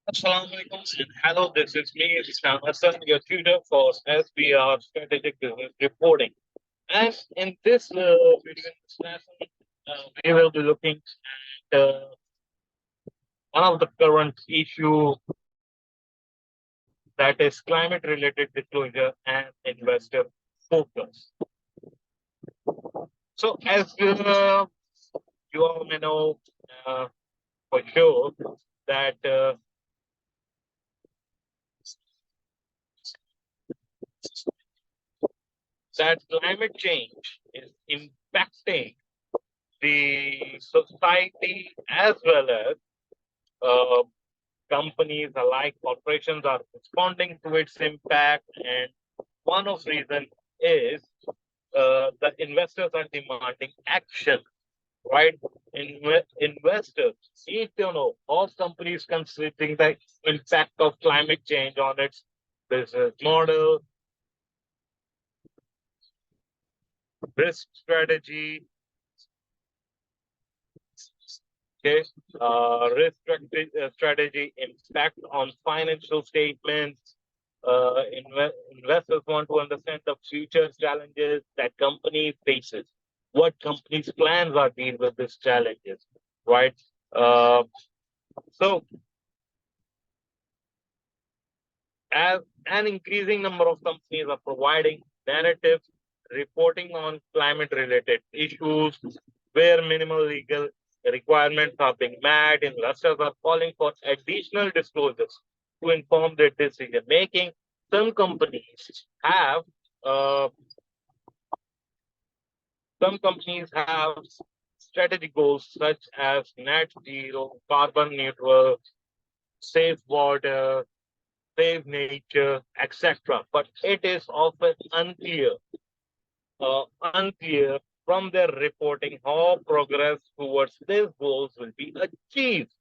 Assalamu alaikum and hello, this is me, Hasan, your tutor for SBR Strategic Business Reporting. And in this video lesson, we will be looking at one of the current issue, that is climate related disclosure and investor focus. So as you all may know for sure that climate change is impacting the society as well as uh, companies alike, corporations are responding to its impact. And one of the reason is the investors are demanding action, right? Investors need to know how companies considering the impact of climate change on its business model, risk strategy, okay, strategy, impact on financial statements. Investors want to understand the future challenges that company faces. What companies' plans are deal with these challenges, right? Uh, so, as an increasing number of companies are providing narratives, reporting on climate-related issues, where minimal legal requirements are being met, investors are calling for additional disclosures to inform their decision making. Some companies have uh, strategic goals such as net zero, carbon neutral, safe water, save nature, etc. But it is often unclear from their reporting how progress towards these goals will be achieved.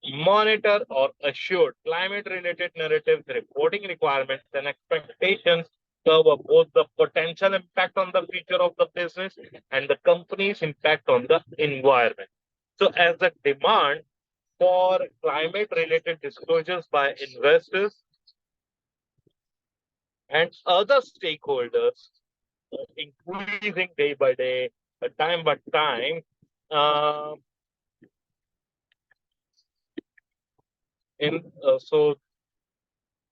Monitor or assured climate related narratives, reporting requirements, and expectations cover both the potential impact on the future of the business and the company's impact on the environment. So, as the demand for climate related disclosures by investors and other stakeholders increasing day by day, time by time. Uh, so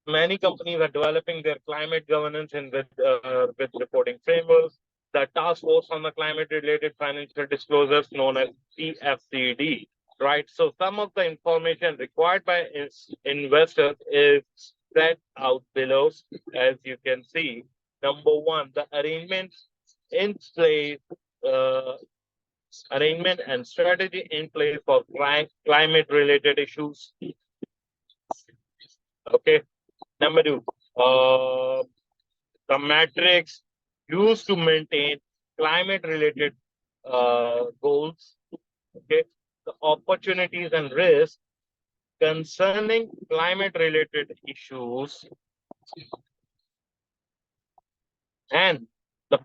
many companies are developing their climate governance and with reporting frameworks. The Task Force on the Climate Related Financial Disclosures, known as TFCD, right? So some of the information required by investors is set out below, as you can see. Number one, the in place, uh, arrangement and strategy in place for climate related issues. Okay. Number two, uh, the metrics used to maintain climate related goals. Okay. The opportunities and risks concerning climate related issues and the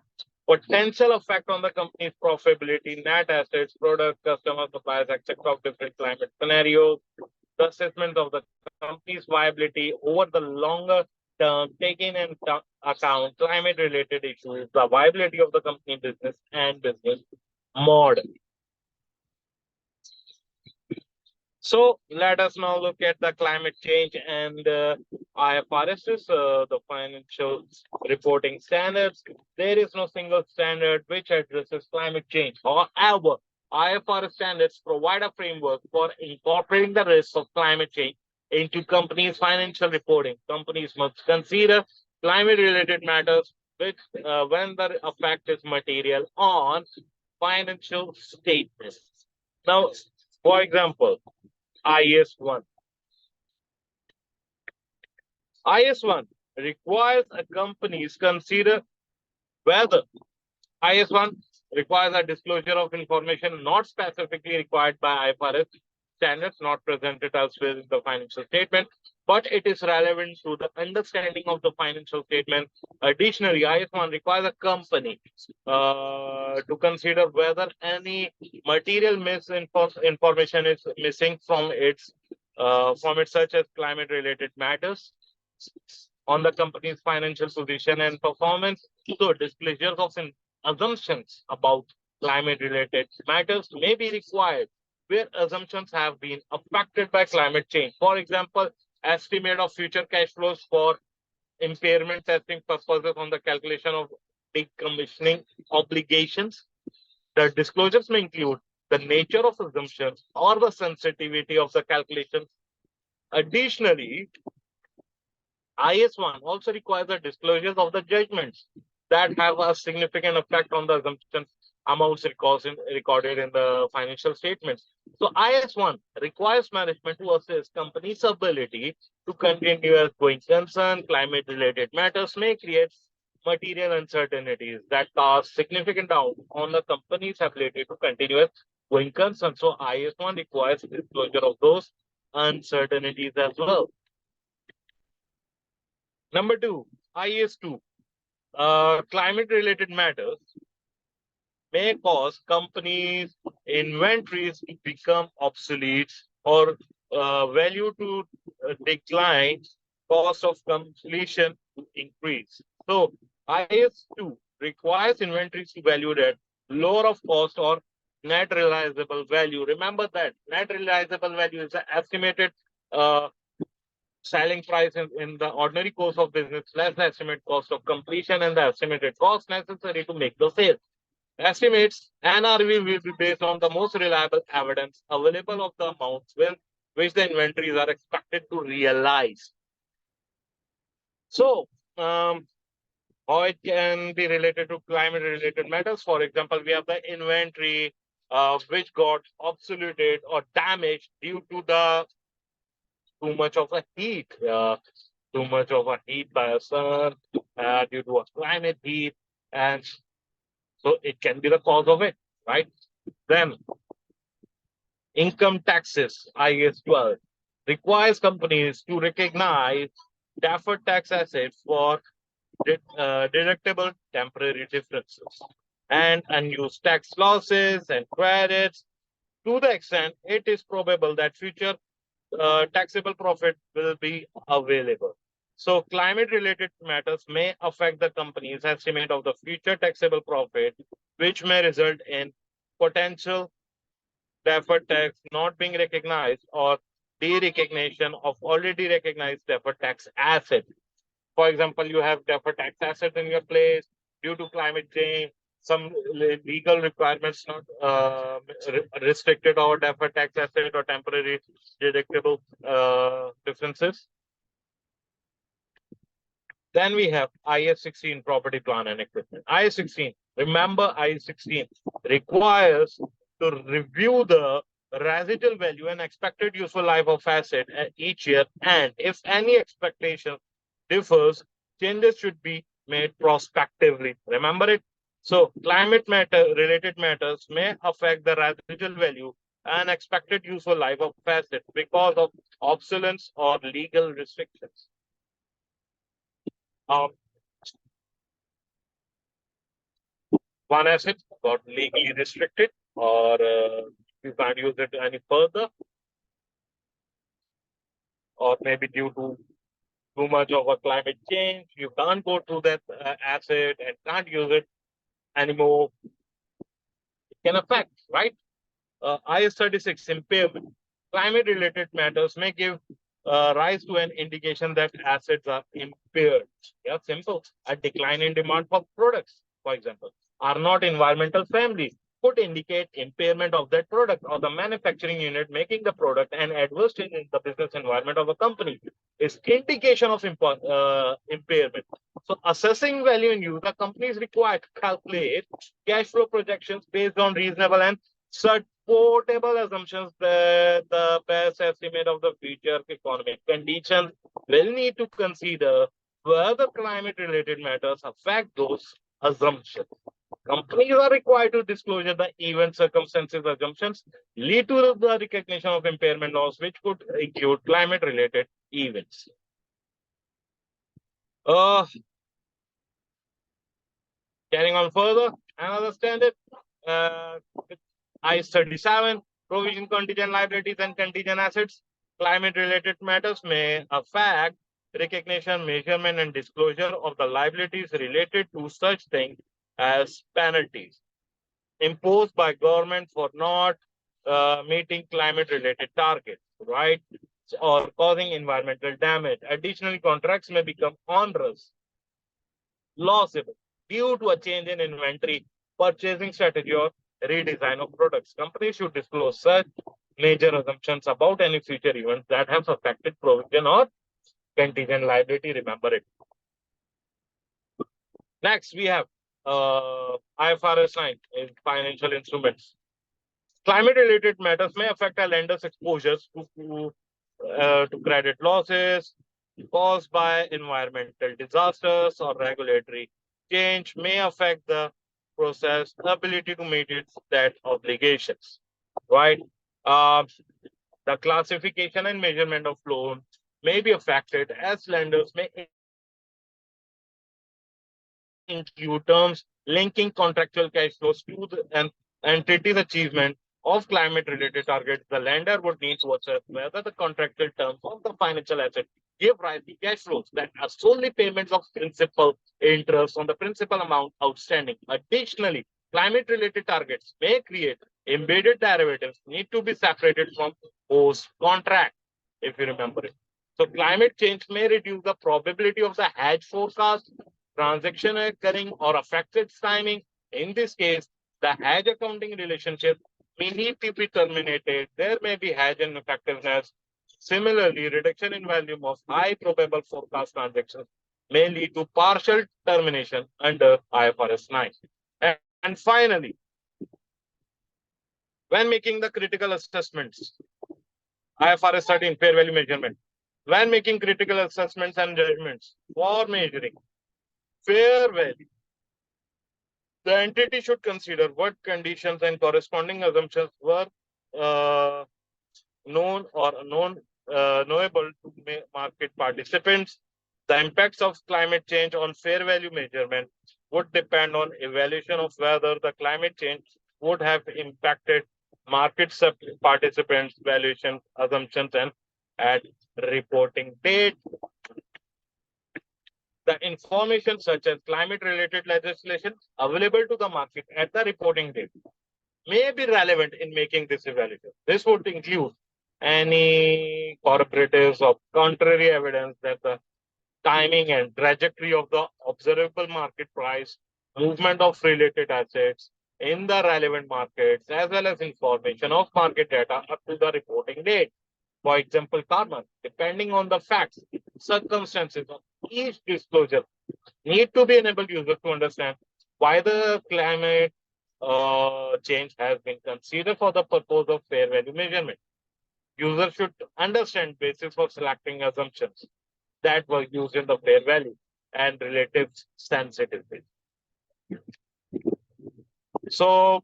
potential effect on the company's profitability, net assets, product, customer, suppliers, etc. of different climate scenarios, the assessment of the company's viability over the longer term, taking into account climate related issues, the viability of the company business and business model. So let us now look at the climate change and IFRS, the financial reporting standards. There is no single standard which addresses climate change. However, IFRS standards provide a framework for incorporating the risks of climate change into companies' financial reporting. Companies must consider climate-related matters which, when the effect is material on financial statements. Now, for example, IS1. IS1 requires a companies consider whether IS1 requires a disclosure of information not specifically required by IFRS standards, not presented elsewhere in the financial statement, but it is relevant to the understanding of the financial statement. Additionally, IS1 requires a company to consider whether any material misinformation is missing from its from it such as climate-related matters on the company's financial position and performance. So disclosures of assumptions about climate-related matters may be required where assumptions have been affected by climate change. For example, estimate of future cash flows for impairment testing purposes on the calculation of decommissioning obligations. The disclosures may include the nature of assumptions or the sensitivity of the calculations. Additionally, IS1 also requires the disclosures of the judgments that have a significant effect on the assumptions amounts recorded in the financial statements. So IS1 requires management to assess companies' ability to continue as going concern. Climate-related matters may create material uncertainties that cause significant doubt on the company's ability to continue as going concern. So IS1 requires disclosure of those uncertainties as well. Number two, IS2, climate-related matters may cause companies' inventories to become obsolete or value to decline, cost of completion to increase. So IS2 requires inventories to value at lower of cost or net realizable value. Remember that net realizable value is the estimated selling price in the ordinary course of business less the estimate cost of completion and the estimated cost necessary to make the sale. Estimates NRV will be based on the most reliable evidence available of the amounts with which the inventories are expected to realize. So, how it can be related to climate-related matters. For example, we have the inventory which got obsoleted or damaged due to the too much of a heat, too much of a heat by a sun, due to a climate heat, and so it can be the cause of it, right? Then income taxes, IS 12, requires companies to recognize deferred tax assets for deductible temporary differences and unused tax losses and credits to the extent it is probable that future taxable profit will be available. So climate related matters may affect the company's estimate of the future taxable profit, which may result in potential deferred tax not being recognized or de-recognition of already recognized deferred tax asset. For example, you have deferred tax asset in your place due to climate change, some legal requirements not restricted or deferred tax asset or temporary deductible differences. Then we have IS 16 property plan and equipment. IS 16, remember IS 16 requires to review the residual value and expected useful life of asset each year. And if any expectation differs, changes should be made prospectively. Remember it? So climate matter related matters may affect the residual value and expected useful life of asset because of obsolescence or legal restrictions. One asset got legally restricted or you can't use it any further, or maybe due to too much of a climate change, you can't go to that asset and can't use it anymore. It can affect, right? IS 36 impairment. Climate related matters may give rise to an indication that assets are impaired. Yeah, simple. A decline in demand for products, for example, are not environmental friendly, could indicate impairment of that product or the manufacturing unit making the product and adverse change in the business environment of a company is indication of impairment. So assessing value in use, the company is required to calculate cash flow projections based on reasonable and supportable assumptions that the best estimate of the future economic conditions will need to consider whether climate related matters affect those assumptions. Companies are required to disclose the event circumstances assumptions lead to the recognition of impairment loss, which could include climate related events. Carrying on further, another standard, IS 37, provision contingent liabilities and contingent assets. Climate-related matters may affect recognition, measurement, and disclosure of the liabilities related to such things as penalties imposed by government for not meeting climate-related targets, right? Or causing environmental damage. Additionally, contracts may become onerous, lawsable due to a change in inventory, purchasing strategy, or redesign of products. Companies should disclose such major assumptions about any future events that have affected provision or contingent liability. Remember it. Next, we have IFRS 9 in financial instruments. Climate-related matters may affect a lender's exposures to credit losses caused by environmental disasters or regulatory change may affect the process ability to meet its debt obligations, right? Uh, the classification and measurement of loans may be affected as lenders may include terms linking contractual cash flows to an entity's achievement of climate-related targets. The lender would need to assess whether the contractual terms of the financial asset give rise to cash flows that are solely payments of principal interest on the principal amount outstanding. Additionally, climate-related targets may create embedded derivatives need to be separated from host contract, if you remember it. So climate change may reduce the probability of the hedge forecast transaction occurring or affect its timing. In this case, the hedge accounting relationship may need to be terminated. There may be hedge ineffectiveness. Similarly, reduction in volume of high probable forecast transactions may lead to partial termination under IFRS 9. And finally, when making the critical assessments, IFRS 13 fair value measurement. When making critical assessments and judgments for measuring fair value, the entity should consider what conditions and corresponding assumptions were uh, known or knowable to market participants. The impacts of climate change on fair value measurement would depend on evaluation of whether the climate change would have impacted market participants' valuation assumptions and at reporting date. The information such as climate-related legislation available to the market at the reporting date may be relevant in making this evaluation. This would include any corporatives of contrary evidence that the timing and trajectory of the observable market price, movement of related assets in the relevant markets, as well as information of market data up to the reporting date. For example, carbon, depending on the facts, circumstances of each disclosure, need to be enable users to understand why the climate change has been considered for the purpose of fair value measurement. Users should understand basis for selecting assumptions that were used in the fair value and relative sensitivity. So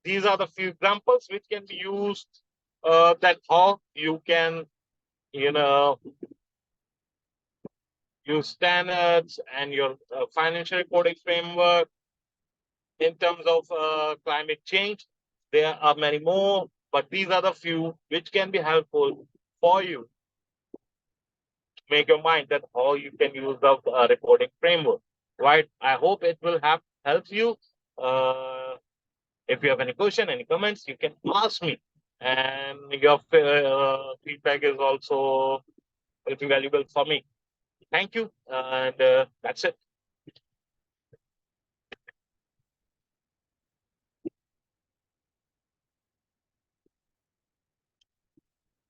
these are the few examples which can be used that how you can, you know, use standards and your financial reporting framework in terms of climate change. There are many more, but these are the few which can be helpful for you. Make your mind that how you can use the reporting framework, right? I hope it will help you. If you have any question, any comments, you can ask me. And your feedback is also very valuable for me. Thank you. And that's it.